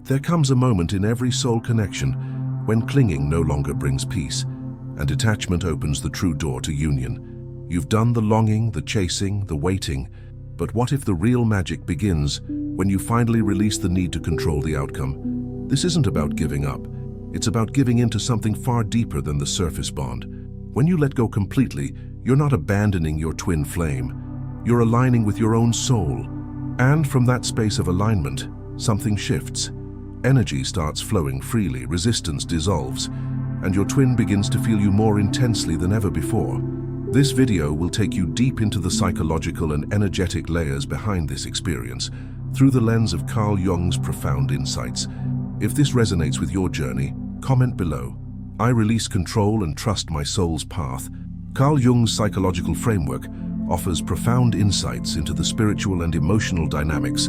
There comes a moment in every soul connection when clinging no longer brings peace, and detachment opens the true door to union. You've done the longing, the chasing, the waiting, but what if the real magic begins when you finally release the need to control the outcome? This isn't about giving up. It's about giving into something far deeper than the surface bond. When you let go completely, you're not abandoning your twin flame. You're aligning with your own soul. And from that space of alignment, something shifts. Energy starts flowing freely, resistance dissolves, and your twin begins to feel you more intensely than ever before. This video will take you deep into the psychological and energetic layers behind this experience, through the lens of Carl Jung's profound insights. If this resonates with your journey, comment below. I release control and trust my soul's path. Carl Jung's psychological framework offers profound insights into the spiritual and emotional dynamics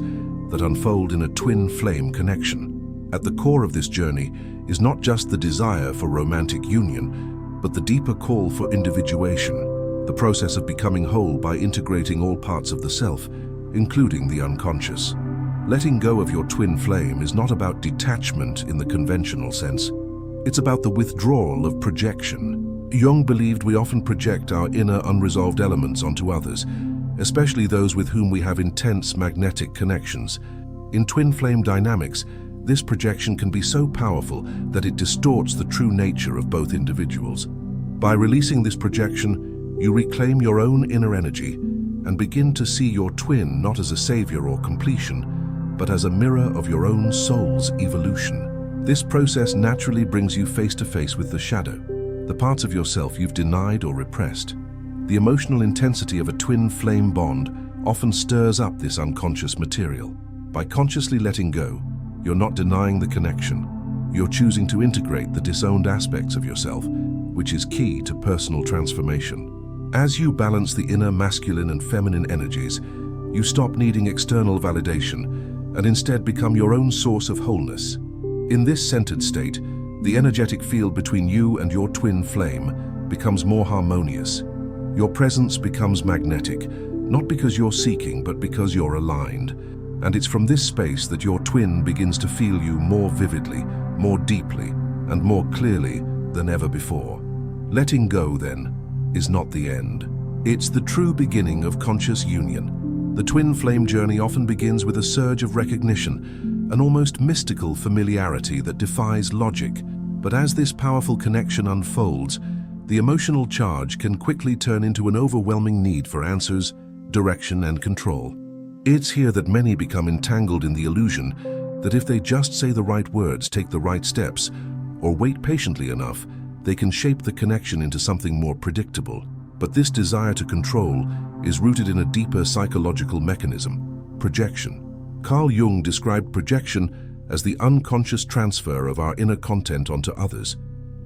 that unfold in a twin flame connection. At the core of this journey is not just the desire for romantic union, but the deeper call for individuation, the process of becoming whole by integrating all parts of the self, including the unconscious. Letting go of your twin flame is not about detachment in the conventional sense. It's about the withdrawal of projection. Jung believed we often project our inner unresolved elements onto others, especially those with whom we have intense magnetic connections. In twin flame dynamics, this projection can be so powerful that it distorts the true nature of both individuals. By releasing this projection, you reclaim your own inner energy and begin to see your twin not as a savior or completion, but as a mirror of your own soul's evolution. This process naturally brings you face to face with the shadow, the parts of yourself you've denied or repressed. The emotional intensity of a twin flame bond often stirs up this unconscious material. By consciously letting go, you're not denying the connection. You're choosing to integrate the disowned aspects of yourself, which is key to personal transformation. As you balance the inner masculine and feminine energies, you stop needing external validation and instead become your own source of wholeness. In this centered state, the energetic field between you and your twin flame becomes more harmonious. Your presence becomes magnetic, not because you're seeking, but because you're aligned. And it's from this space that your twin begins to feel you more vividly, more deeply, and more clearly than ever before. Letting go, then, is not the end. It's the true beginning of conscious union. The twin flame journey often begins with a surge of recognition, an almost mystical familiarity that defies logic. But as this powerful connection unfolds, the emotional charge can quickly turn into an overwhelming need for answers, direction, and control. It's here that many become entangled in the illusion that if they just say the right words, take the right steps, or wait patiently enough, they can shape the connection into something more predictable. But this desire to control is rooted in a deeper psychological mechanism: projection. Carl Jung described projection as the unconscious transfer of our inner content onto others.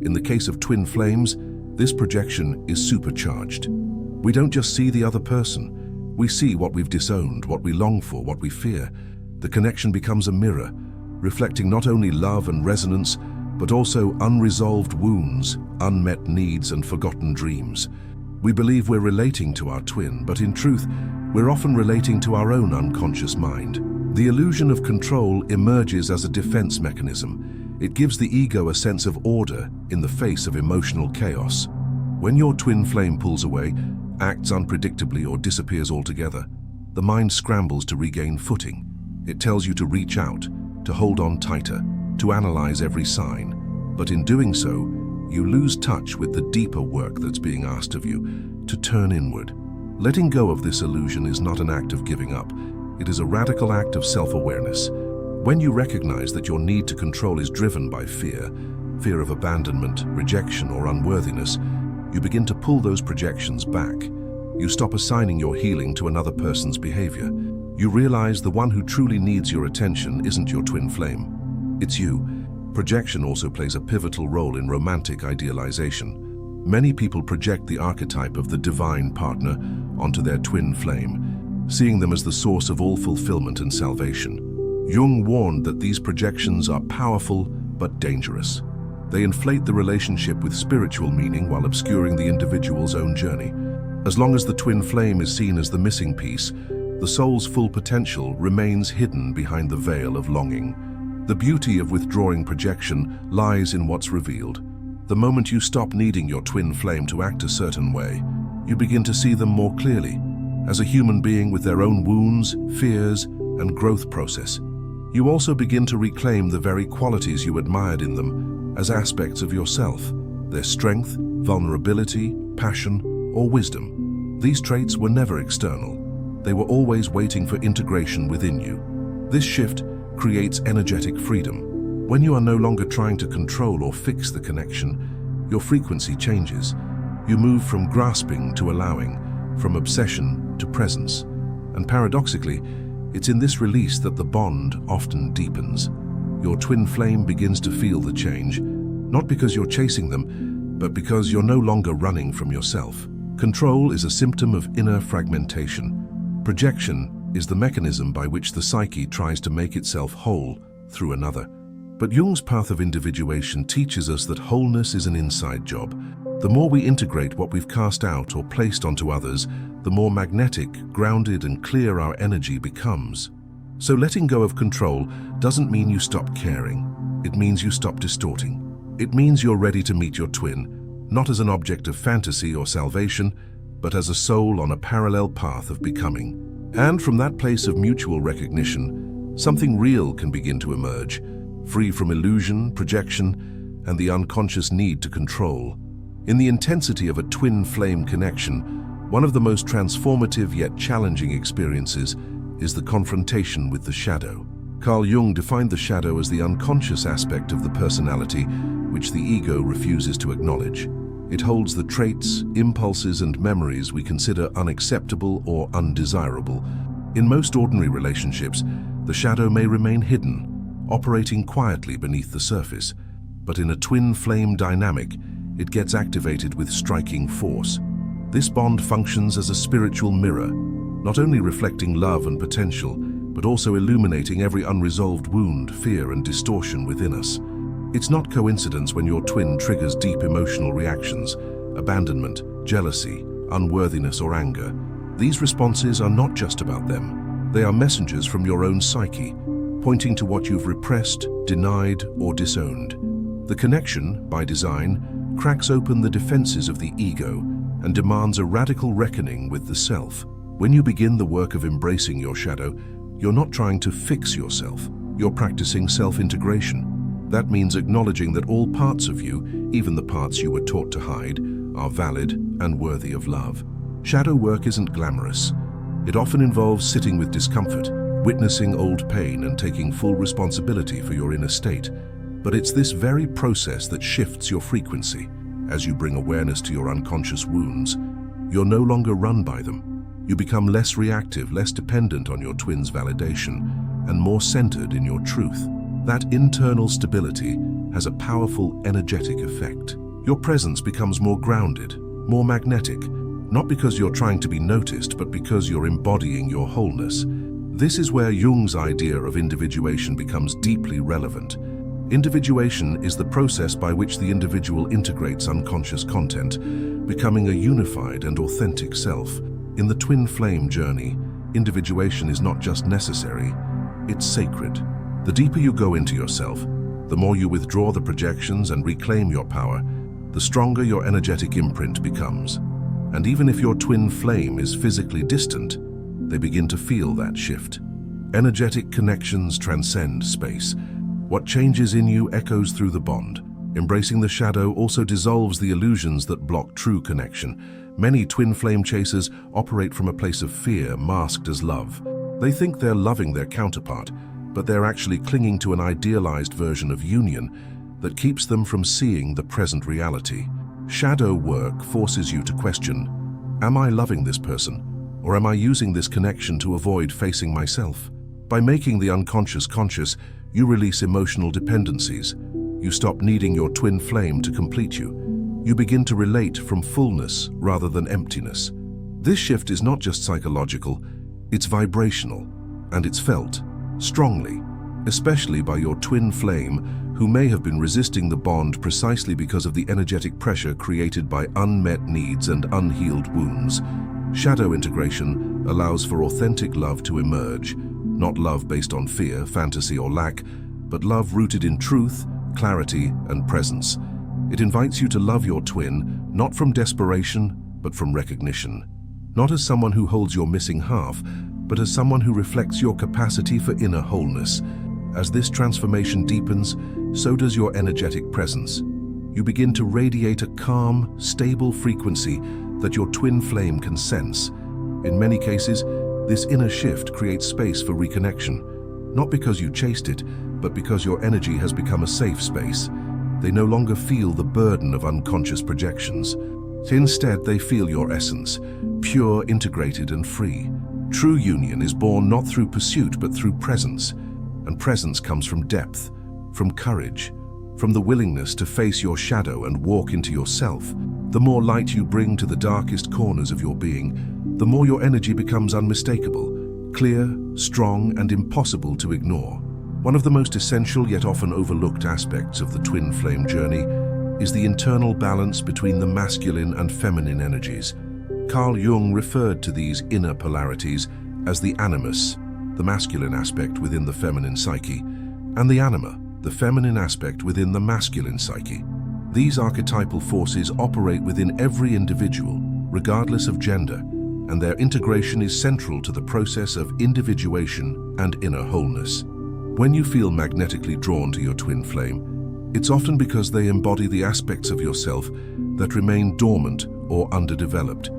In the case of twin flames, this projection is supercharged. We don't just see the other person. We see what we've disowned, what we long for, what we fear. The connection becomes a mirror, reflecting not only love and resonance, but also unresolved wounds, unmet needs, and forgotten dreams. We believe we're relating to our twin, but in truth, we're often relating to our own unconscious mind. The illusion of control emerges as a defense mechanism. It gives the ego a sense of order in the face of emotional chaos. When your twin flame pulls away, acts unpredictably, or disappears altogether, the mind scrambles to regain footing. It tells you to reach out, to hold on tighter, to analyze every sign. But in doing so, you lose touch with the deeper work that's being asked of you, to turn inward. Letting go of this illusion is not an act of giving up. It is a radical act of self-awareness. When you recognize that your need to control is driven by fear of abandonment, rejection, or unworthiness, you begin to pull those projections back. You stop assigning your healing to another person's behavior. You realize the one who truly needs your attention isn't your twin flame. It's you. Projection also plays a pivotal role in romantic idealization. Many people project the archetype of the divine partner onto their twin flame, seeing them as the source of all fulfillment and salvation. Jung warned that these projections are powerful but dangerous. They inflate the relationship with spiritual meaning while obscuring the individual's own journey. As long as the twin flame is seen as the missing piece, the soul's full potential remains hidden behind the veil of longing. The beauty of withdrawing projection lies in what's revealed. The moment you stop needing your twin flame to act a certain way, you begin to see them more clearly, as a human being with their own wounds, fears, and growth process. You also begin to reclaim the very qualities you admired in them as aspects of yourself, their strength, vulnerability, passion, or wisdom. These traits were never external. They were always waiting for integration within you. This shift creates energetic freedom. When you are no longer trying to control or fix the connection, your frequency changes. You move from grasping to allowing, from obsession to presence. And paradoxically, it's in this release that the bond often deepens. Your twin flame begins to feel the change, not because you're chasing them, but because you're no longer running from yourself. Control is a symptom of inner fragmentation. Projection is the mechanism by which the psyche tries to make itself whole through another. But Jung's path of individuation teaches us that wholeness is an inside job. The more we integrate what we've cast out or placed onto others, the more magnetic, grounded, and clear our energy becomes. So letting go of control doesn't mean you stop caring. It means you stop distorting. It means you're ready to meet your twin, not as an object of fantasy or salvation, but as a soul on a parallel path of becoming. And from that place of mutual recognition, something real can begin to emerge, free from illusion, projection, and the unconscious need to control. In the intensity of a twin flame connection, one of the most transformative yet challenging experiences is the confrontation with the shadow. Carl Jung defined the shadow as the unconscious aspect of the personality which the ego refuses to acknowledge. It holds the traits, impulses, and memories we consider unacceptable or undesirable. In most ordinary relationships, the shadow may remain hidden, operating quietly beneath the surface. But in a twin flame dynamic, it gets activated with striking force. This bond functions as a spiritual mirror, not only reflecting love and potential, but also illuminating every unresolved wound, fear, and distortion within us. It's not coincidence when your twin triggers deep emotional reactions, abandonment, jealousy, unworthiness, or anger. These responses are not just about them. They are messengers from your own psyche, pointing to what you've repressed, denied, or disowned. The connection, by design, cracks open the defenses of the ego and demands a radical reckoning with the self. When you begin the work of embracing your shadow, you're not trying to fix yourself. You're practicing self-integration. That means acknowledging that all parts of you, even the parts you were taught to hide, are valid and worthy of love. Shadow work isn't glamorous. It often involves sitting with discomfort, witnessing old pain, and taking full responsibility for your inner state. But it's this very process that shifts your frequency. As you bring awareness to your unconscious wounds, you're no longer run by them. You become less reactive, less dependent on your twin's validation, and more centered in your truth. That internal stability has a powerful energetic effect. Your presence becomes more grounded, more magnetic, not because you're trying to be noticed, but because you're embodying your wholeness. This is where Jung's idea of individuation becomes deeply relevant. Individuation is the process by which the individual integrates unconscious content, becoming a unified and authentic self. In the twin flame journey, individuation is not just necessary, it's sacred. The deeper you go into yourself, the more you withdraw the projections and reclaim your power, the stronger your energetic imprint becomes. And even if your twin flame is physically distant, they begin to feel that shift. Energetic connections transcend space. What changes in you echoes through the bond. Embracing the shadow also dissolves the illusions that block true connection. Many twin flame chasers operate from a place of fear masked as love. They think they're loving their counterpart, but they're actually clinging to an idealized version of union that keeps them from seeing the present reality. Shadow work forces you to question, am I loving this person, or am I using this connection to avoid facing myself? By making the unconscious conscious, you release emotional dependencies. You stop needing your twin flame to complete you. You begin to relate from fullness rather than emptiness. This shift is not just psychological, it's vibrational, and it's felt strongly, especially by your twin flame, who may have been resisting the bond precisely because of the energetic pressure created by unmet needs and unhealed wounds. Shadow integration allows for authentic love to emerge, not love based on fear, fantasy, or lack, but love rooted in truth, clarity, and presence. It invites you to love your twin, not from desperation, but from recognition. Not as someone who holds your missing half, but as someone who reflects your capacity for inner wholeness. As this transformation deepens, so does your energetic presence. You begin to radiate a calm, stable frequency that your twin flame can sense. In many cases, this inner shift creates space for reconnection, not because you chased it, but because your energy has become a safe space. They no longer feel the burden of unconscious projections. Instead, they feel your essence, pure, integrated, and free. True union is born not through pursuit, but through presence. And presence comes from depth, from courage, from the willingness to face your shadow and walk into yourself. The more light you bring to the darkest corners of your being, the more your energy becomes unmistakable, clear, strong, and impossible to ignore. One of the most essential yet often overlooked aspects of the twin flame journey is the internal balance between the masculine and feminine energies. Carl Jung referred to these inner polarities as the animus, the masculine aspect within the feminine psyche, and the anima, the feminine aspect within the masculine psyche. These archetypal forces operate within every individual, regardless of gender, and their integration is central to the process of individuation and inner wholeness. When you feel magnetically drawn to your twin flame, it's often because they embody the aspects of yourself that remain dormant or underdeveloped.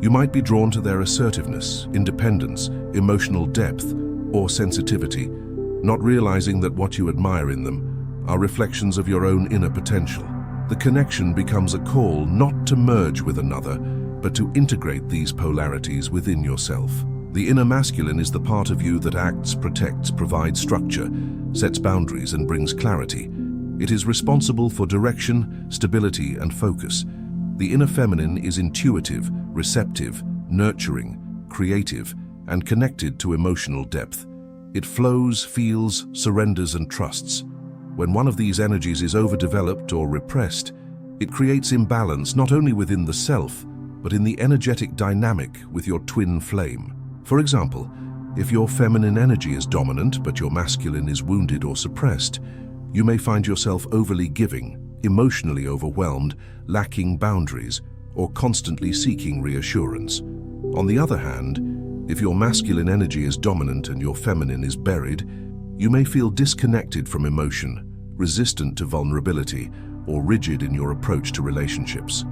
You might be drawn to their assertiveness, independence, emotional depth, or sensitivity, not realizing that what you admire in them are reflections of your own inner potential. The connection becomes a call not to merge with another, but to integrate these polarities within yourself. The inner masculine is the part of you that acts, protects, provides structure, sets boundaries, and brings clarity. It is responsible for direction, stability, and focus. The inner feminine is intuitive, receptive, nurturing, creative, and connected to emotional depth. It flows, feels, surrenders, and trusts. When one of these energies is overdeveloped or repressed, it creates imbalance not only within the self, but in the energetic dynamic with your twin flame. For example, if your feminine energy is dominant but your masculine is wounded or suppressed, you may find yourself overly giving, emotionally overwhelmed, lacking boundaries, or constantly seeking reassurance. On the other hand, if your masculine energy is dominant and your feminine is buried, you may feel disconnected from emotion, resistant to vulnerability, or rigid in your approach to relationships.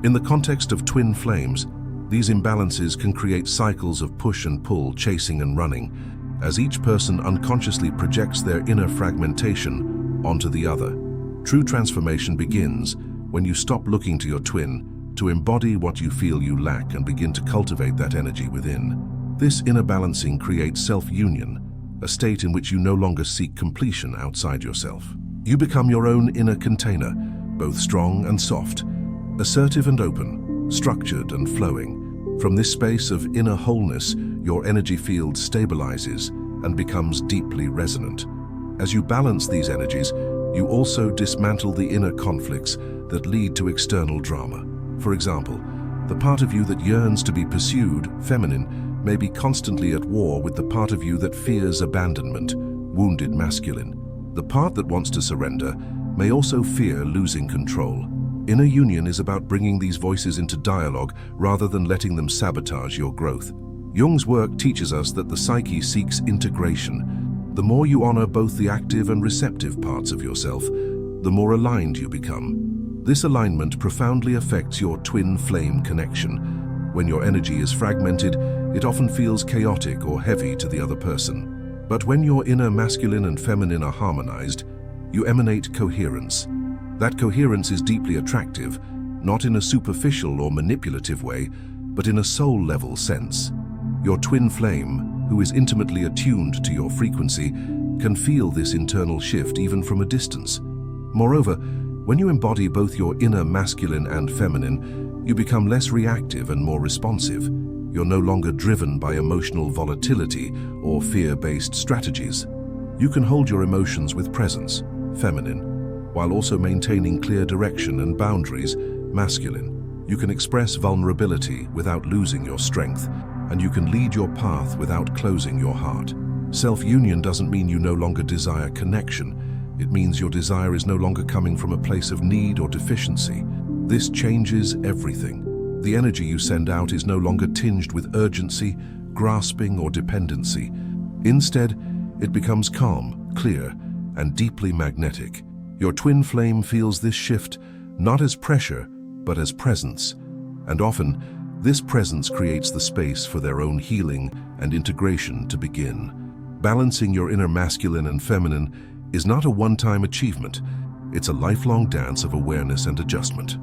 In the context of twin flames, these imbalances can create cycles of push and pull, chasing and running, as each person unconsciously projects their inner fragmentation onto the other. True transformation begins when you stop looking to your twin to embody what you feel you lack and begin to cultivate that energy within. This inner balancing creates self-union, a state in which you no longer seek completion outside yourself. You become your own inner container, both strong and soft, assertive and open, structured and flowing. From this space of inner wholeness, your energy field stabilizes and becomes deeply resonant. As you balance these energies, you also dismantle the inner conflicts that lead to external drama. For example, the part of you that yearns to be pursued, feminine, may be constantly at war with the part of you that fears abandonment, wounded masculine. The part that wants to surrender may also fear losing control. Inner union is about bringing these voices into dialogue rather than letting them sabotage your growth. Jung's work teaches us that the psyche seeks integration. The more you honor both the active and receptive parts of yourself, the more aligned you become. This alignment profoundly affects your twin flame connection. When your energy is fragmented, it often feels chaotic or heavy to the other person. But when your inner masculine and feminine are harmonized, you emanate coherence. That coherence is deeply attractive, not in a superficial or manipulative way, but in a soul-level sense. Your twin flame, who is intimately attuned to your frequency, can feel this internal shift even from a distance. Moreover, when you embody both your inner masculine and feminine, you become less reactive and more responsive. You're no longer driven by emotional volatility or fear-based strategies. You can hold your emotions with presence, feminine, while also maintaining clear direction and boundaries, masculine. You can express vulnerability without losing your strength, and you can lead your path without closing your heart. Self-union doesn't mean you no longer desire connection. It means your desire is no longer coming from a place of need or deficiency. This changes everything. The energy you send out is no longer tinged with urgency, grasping, or dependency. Instead, it becomes calm, clear, and deeply magnetic. Your twin flame feels this shift not as pressure, but as presence. And often, this presence creates the space for their own healing and integration to begin. Balancing your inner masculine and feminine is not a one-time achievement. It's a lifelong dance of awareness and adjustment.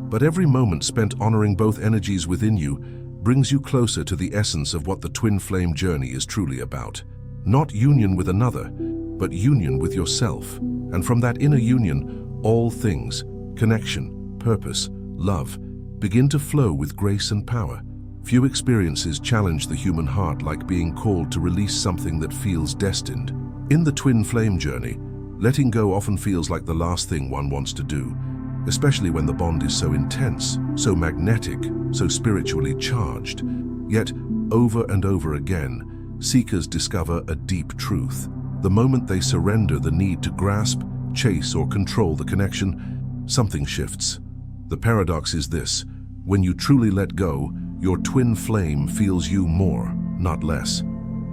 But every moment spent honoring both energies within you brings you closer to the essence of what the twin flame journey is truly about. Not union with another, but union with yourself. And from that inner union, all things, connection, purpose, love, begin to flow with grace and power. Few experiences challenge the human heart like being called to release something that feels destined. In the twin flame journey, letting go often feels like the last thing one wants to do, especially when the bond is so intense, so magnetic, so spiritually charged. Yet, over and over again, seekers discover a deep truth. The moment they surrender the need to grasp, chase, or control the connection, something shifts. The paradox is this: when you truly let go, your twin flame feels you more, not less.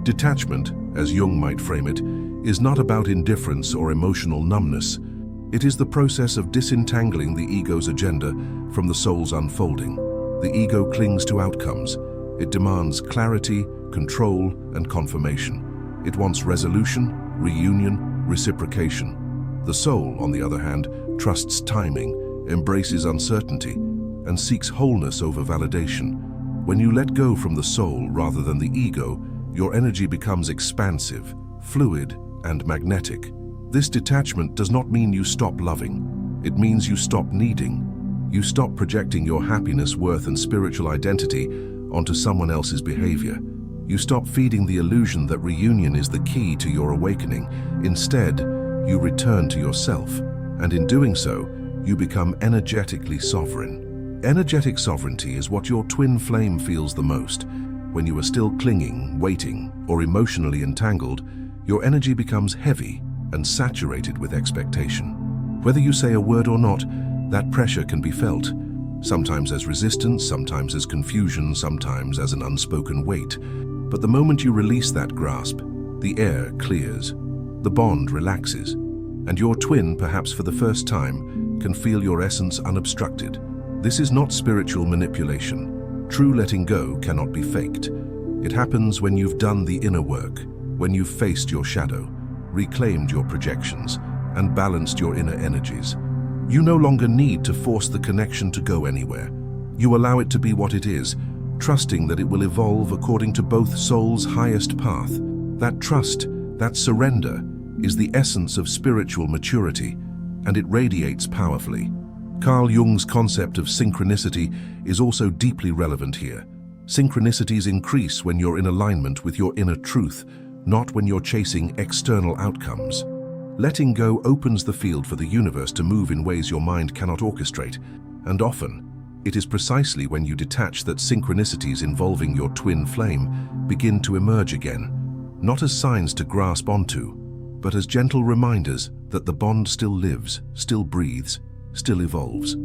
Detachment, as Jung might frame it, is not about indifference or emotional numbness. It is the process of disentangling the ego's agenda from the soul's unfolding. The ego clings to outcomes. It demands clarity, control, and confirmation. It wants resolution, reunion, reciprocation. The soul, on the other hand, trusts timing, embraces uncertainty, and seeks wholeness over validation. When you let go from the soul rather than the ego, your energy becomes expansive, fluid, and magnetic. This detachment does not mean you stop loving. It means you stop needing. You stop projecting your happiness, worth, and spiritual identity onto someone else's behavior. You stop feeding the illusion that reunion is the key to your awakening. Instead, you return to yourself, and in doing so, you become energetically sovereign. Energetic sovereignty is what your twin flame feels the most. When you are still clinging, waiting, or emotionally entangled, your energy becomes heavy and saturated with expectation. Whether you say a word or not, that pressure can be felt, sometimes as resistance, sometimes as confusion, sometimes as an unspoken weight. But the moment you release that grasp, the air clears, the bond relaxes, and your twin, perhaps for the first time, can feel your essence unobstructed. This is not spiritual manipulation. True letting go cannot be faked. It happens when you've done the inner work, when you've faced your shadow, reclaimed your projections, and balanced your inner energies. You no longer need to force the connection to go anywhere. You allow it to be what it is, trusting that it will evolve according to both souls' highest path. That trust, that surrender, is the essence of spiritual maturity, and it radiates powerfully. Carl Jung's concept of synchronicity is also deeply relevant here. Synchronicities increase when you're in alignment with your inner truth, not when you're chasing external outcomes. Letting go opens the field for the universe to move in ways your mind cannot orchestrate, and often, it is precisely when you detach that synchronicities involving your twin flame begin to emerge again, not as signs to grasp onto, but as gentle reminders that the bond still lives, still breathes, still evolves.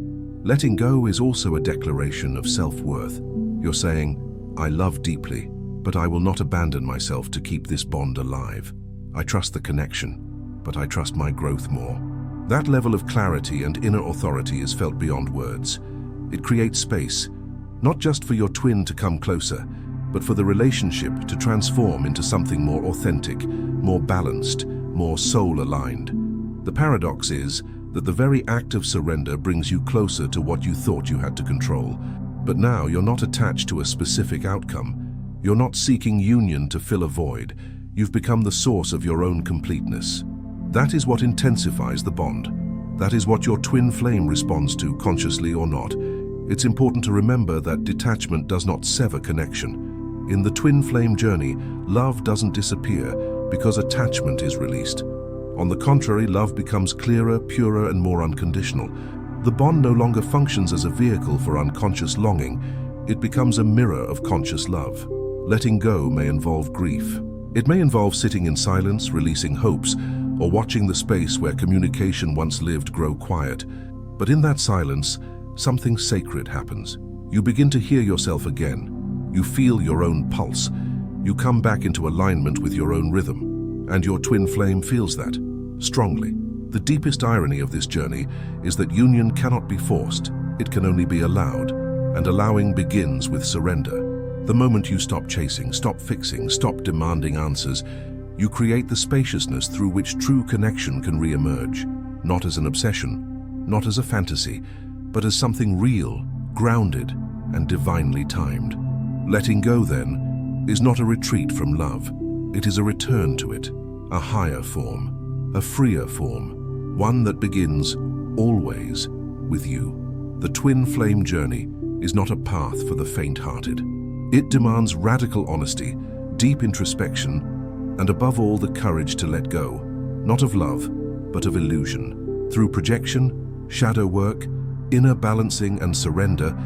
Letting go is also a declaration of self-worth. You're saying, I love deeply, but I will not abandon myself to keep this bond alive. I trust the connection, but I trust my growth more. That level of clarity and inner authority is felt beyond words. It creates space, not just for your twin to come closer, but for the relationship to transform into something more authentic, more balanced, more soul-aligned. The paradox is that the very act of surrender brings you closer to what you thought you had to control. But now you're not attached to a specific outcome. You're not seeking union to fill a void. You've become the source of your own completeness. That is what intensifies the bond. That is what your twin flame responds to, consciously or not. It's important to remember that detachment does not sever connection. In the twin flame journey, love doesn't disappear because attachment is released. On the contrary, love becomes clearer, purer, and more unconditional. The bond no longer functions as a vehicle for unconscious longing. It becomes a mirror of conscious love. Letting go may involve grief. It may involve sitting in silence, releasing hopes, or watching the space where communication once lived grow quiet. But in that silence, something sacred happens. You begin to hear yourself again. You feel your own pulse. You come back into alignment with your own rhythm. And your twin flame feels that, strongly. The deepest irony of this journey is that union cannot be forced. It can only be allowed. And allowing begins with surrender. The moment you stop chasing, stop fixing, stop demanding answers, you create the spaciousness through which true connection can re-emerge, not as an obsession, not as a fantasy, but as something real, grounded, and divinely timed. Letting go, then, is not a retreat from love. It is a return to it, a higher form, a freer form, one that begins, always, with you. The twin flame journey is not a path for the faint-hearted. It demands radical honesty, deep introspection, and above all the courage to let go, not of love, but of illusion. Through projection, shadow work, inner balancing and surrender,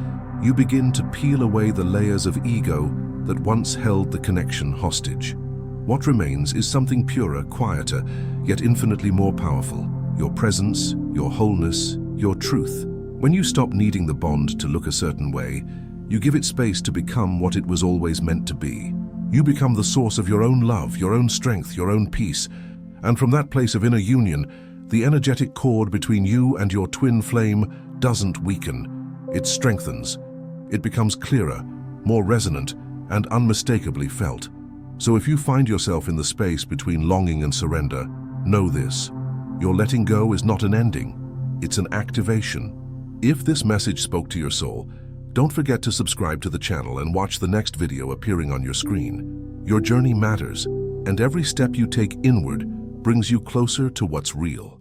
you begin to peel away the layers of ego that once held the connection hostage. What remains is something purer, quieter, yet infinitely more powerful. Your presence, your wholeness, your truth. When you stop needing the bond to look a certain way, you give it space to become what it was always meant to be. You become the source of your own love, your own strength, your own peace. And from that place of inner union, the energetic cord between you and your twin flame doesn't weaken. It strengthens. It becomes clearer, more resonant, and unmistakably felt. So if you find yourself in the space between longing and surrender, know this: your letting go is not an ending, it's an activation. If this message spoke to your soul, don't forget to subscribe to the channel and watch the next video appearing on your screen. Your journey matters, and every step you take inward brings you closer to what's real.